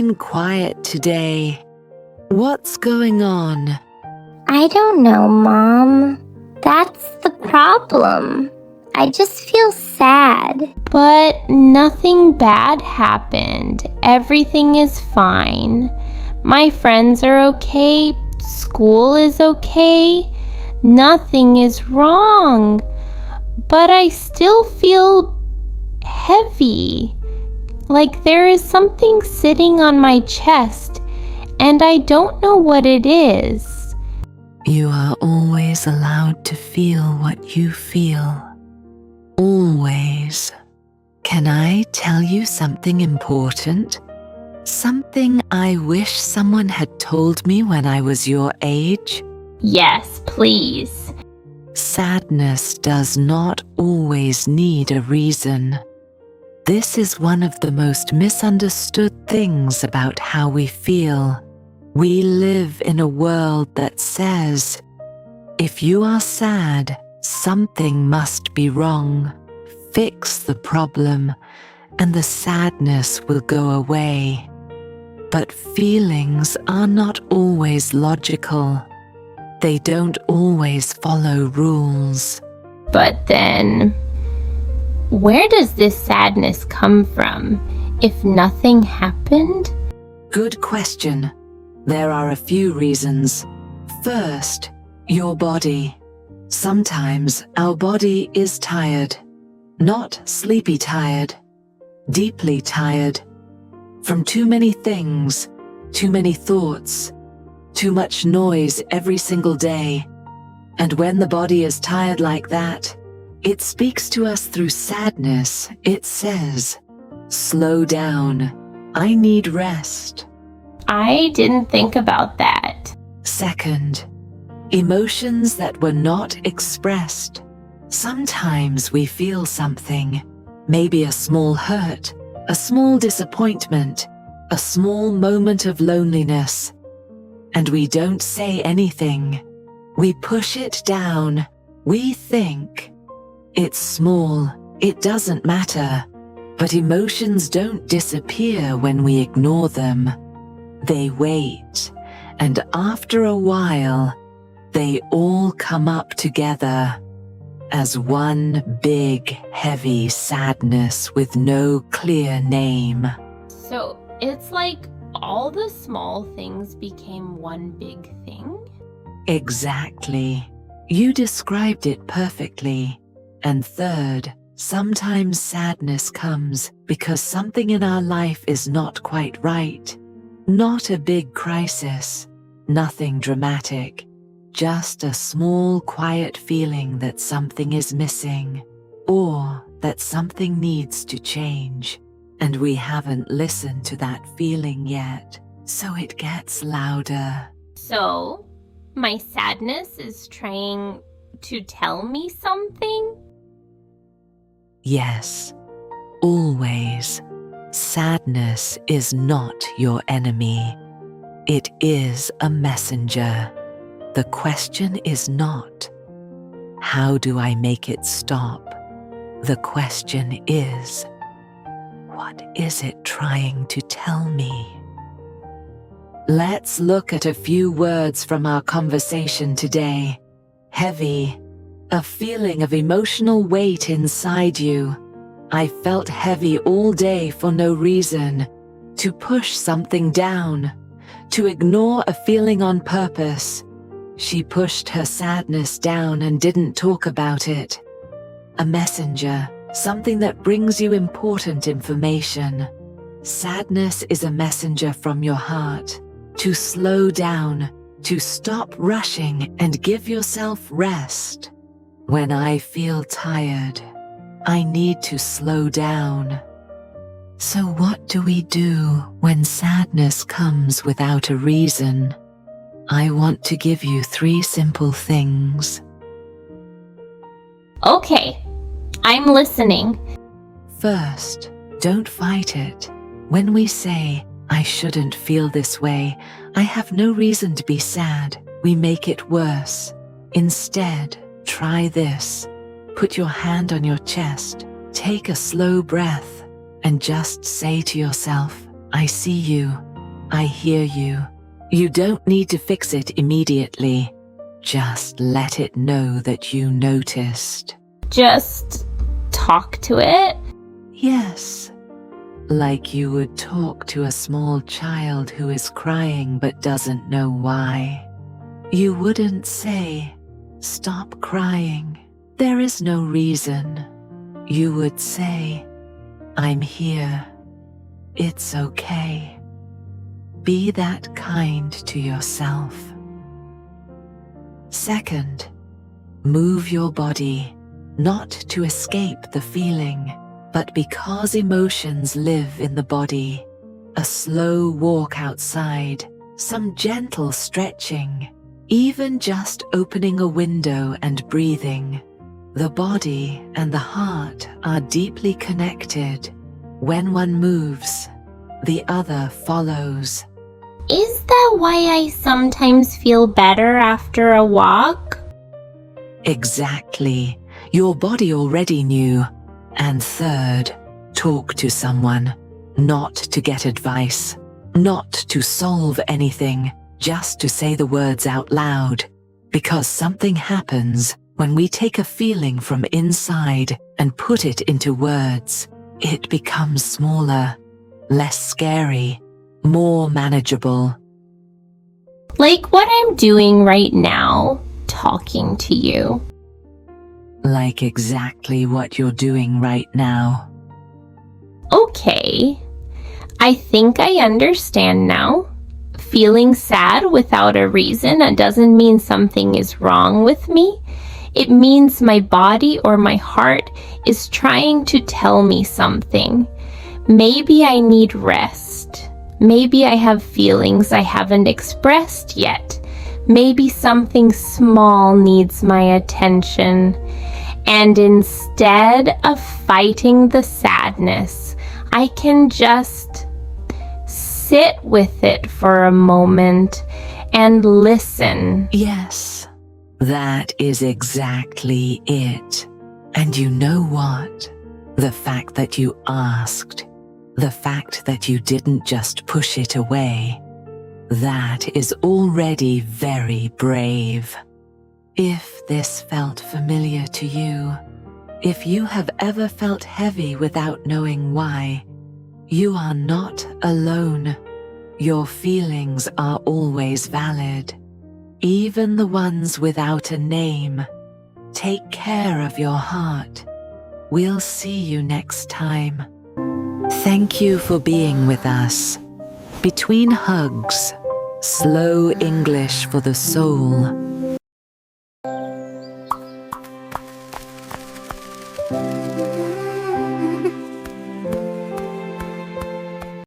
been quiet today. What's going on? I don't know, Mom. That's the problem. I just feel sad. But nothing bad happened. Everything is fine. My friends are okay. School is okay. Nothing is wrong. But I still feel heavy. Like there is something sitting on my chest, and I don't know what it is. You are always allowed to feel what you feel. Always. Can I tell you something important? Something I wish someone had told me when I was your age? Yes, please. Sadness does not always need a reason. This is one of the most misunderstood things about how we feel. We live in a world that says, if you are sad, something must be wrong. Fix the problem, and the sadness will go away. But feelings are not always logical. They don't always follow rules. But then, where does this sadness come from if nothing happened? Good question. There are a few reasons. First, your body. Sometimes our body is tired. Not sleepy tired, deeply tired. From too many things, too many thoughts, too much noise every single day. And when the body is tired like that, it speaks to us through sadness. It says, slow down. I need rest. I didn't think about that. Second, emotions that were not expressed. Sometimes we feel something, maybe a small hurt, a small disappointment, a small moment of loneliness, and we don't say anything. We push it down. We think, it's small, it doesn't matter. But emotions don't disappear when we ignore them. They wait, and after a while, they all come up together as one big, heavy sadness with no clear name. So it's like all the small things became one big thing? Exactly. You described it perfectly. And third, sometimes sadness comes because something in our life is not quite right. Not a big crisis, nothing dramatic. Just a small, quiet feeling that something is missing, or that something needs to change, and we haven't listened to that feeling yet, so it gets louder. So, my sadness is trying to tell me something? Yes, always. Sadness is not your enemy. It is a messenger. The question is not, how do I make it stop? The question is, what is it trying to tell me? Let's look at a few words from our conversation today. Heavy, a feeling of emotional weight inside you. I felt heavy all day for no reason. To push something down, to ignore a feeling on purpose. She pushed her sadness down and didn't talk about it. A messenger, something that brings you important information. Sadness is a messenger from your heart. To slow down, to stop rushing and give yourself rest. When I feel tired, I need to slow down. So what do we do when sadness comes without a reason? I want to give you 3 simple things. Okay, I'm listening. First, don't fight it. When we say, I shouldn't feel this way, I have no reason to be sad, we make it worse. Instead, try this. Put your hand on your chest, take a slow breath, and just say to yourself, I see you, I hear you. You don't need to fix it immediately. Just let it know that you noticed. Just talk to it? Yes, like you would talk to a small child who is crying but doesn't know why. You wouldn't say, "Stop crying. There is no reason." You would say, "I'm here. It's okay." Be that kind to yourself. Second, move your body, not to escape the feeling, but because emotions live in the body. A slow walk outside, some gentle stretching, even just opening a window and breathing. The body and the heart are deeply connected. When one moves, the other follows. Is that why I sometimes feel better after a walk? Exactly. Your body already knew. And third, talk to someone, not to get advice, not to solve anything, just to say the words out loud. Because something happens when we take a feeling from inside and put it into words. It becomes smaller, less scary, more manageable. Like what I'm doing right now, talking to you. Like exactly what you're doing right now. Okay, I think I understand now. Feeling sad without a reason doesn't mean something is wrong with me. It means my body or my heart is trying to tell me something. Maybe I need rest. Maybe I have feelings I haven't expressed yet. Maybe something small needs my attention. And instead of fighting the sadness, I can just sit with it for a moment and listen. Yes, that is exactly it. And you know what? The fact that you asked, the fact that you didn't just push it away, that is already very brave. If this felt familiar to you, if you have ever felt heavy without knowing why, you are not alone. Your feelings are always valid, even the ones without a name. Take care of your heart. We'll see you next time. Thank you for being with us. Between hugs, slow English for the soul.